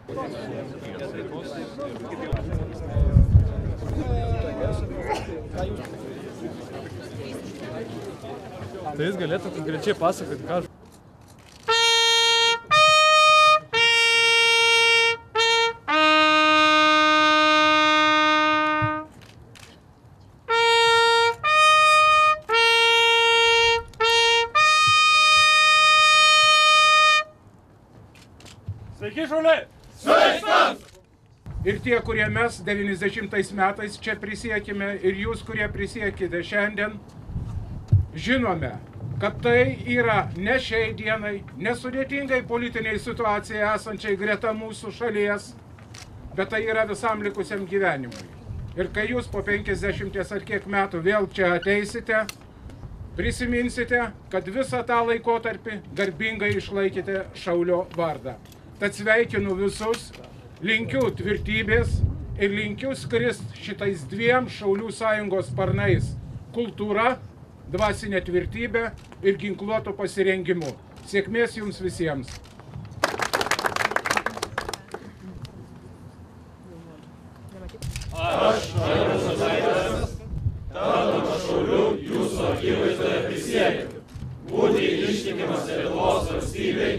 Tai jis galėtų konkrečiai pasakoti, ką... Sveiki, šauliai! Sveikams! Ir tie, kurie mes 90 metais čia prisiekime, ir jūs, kurie prisiekite šiandien, žinome, kad tai yra ne šiai dienai, nesudėtingai politiniai situacijai esančiai greta mūsų šalies, bet tai yra visam likusiam gyvenimui. Ir kai jūs po 50 ar kiek metų vėl čia ateisite, prisiminsite, kad visą tą laikotarpį garbingai išlaikėte Šaulio vardą. Tad sveikinu visus, linkiu tvirtybės ir linkiu skrist šitais dviem Šaulių sąjungos sparnais – kultūra, dvasinė tvirtybė ir ginkluoto pasirengimu. Sėkmės jums visiems! Aš, Andrius Žaidas, tapdamas Šauliu, jūsų akivaizdoje prisiekiu būti ištikimas Lietuvos valstybei,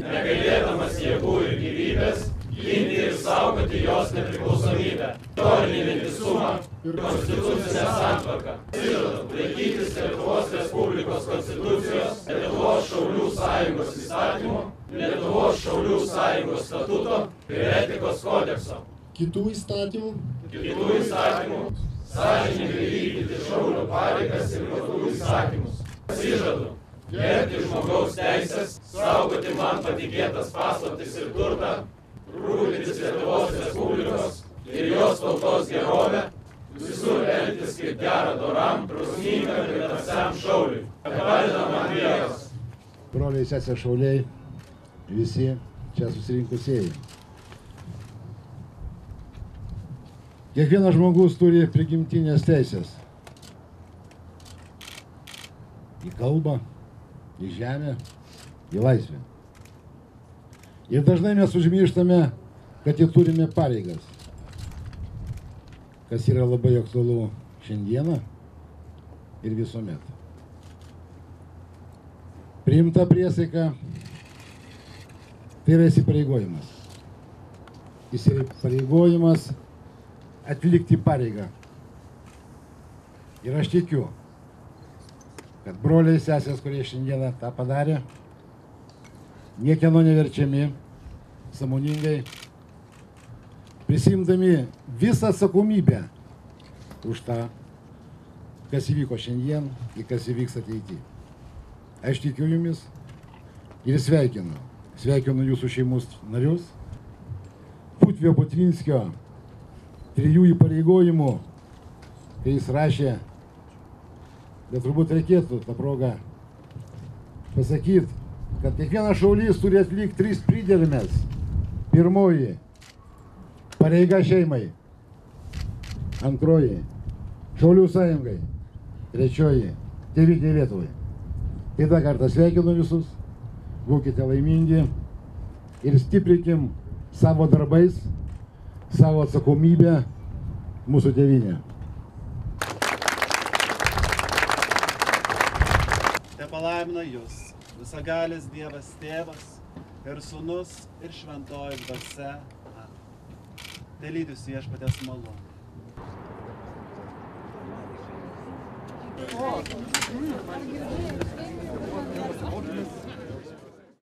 negailėdamas jėgų ir gyvybės, ginti ir saugoti jos nepriklausomybę, istorinį vientisumą ir konstitucinę santvarką. Pasižadu laikytis Lietuvos Respublikos konstitucijos, Lietuvos Šaulių sąjungos įstatymų, Lietuvos Šaulių sąjungos statuto ir etikos kodekso. Kitų įstatymų, sąžiningai vykdyti Šaulio pareigas ir kitų įstatymus. Pasižadu gerbti žmogaus teisės, saugoti man patikėtas paslaptis ir turtą, rūpintis Lietuvos Respublikos ir jos tautos gerovę, visur elgtis kaip gerą doram, prasmingam ir drąsiam Šauliui. Padeda man Dievas. broliai, sesės šauliai, visi čia susirinkusieji. Kiekvienas žmogus turi prigimtinės teisės. Į kalbą, į žemę, į laisvę. Ir dažnai mes užmirštame, kad ir turime pareigas, kas yra labai aktualu šiandieną ir visuomet. Priimta priesaika tai yra įsipareigojimas. Įsipareigojimas atlikti pareigą. Ir aš tikiu, kad broliai sesės, kurie šiandieną tą padarė, niekieno neverčiami, sąmoningai, prisimdami visą atsakomybę už tą, kas įvyko šiandien ir kas įvyks ateityje. Aš tikiu jumis ir sveikinu. Sveikinu jūsų šeimos narius, Putvio Putvinskio 3 įpareigojimų, kai jis rašė, bet turbūt reikėtų tą progą pasakyti, kad kiekvienas šaulys turi atlikti 3 priedermes. Pirmoji – pareiga šeimai. Antroji – Šaulių sąjungai. Trečioji – tėvynei Lietuvai. Tai dar kartą sveikinu visus, būkite laimingi ir stiprikim savo darbais, savo atsakomybę mūsų tėvynę. Te palaimina jūs, visagalis Dievas Tėvas ir Sūnus ir Šventoji Dvasia. Telydi jūs viešpaties malonę.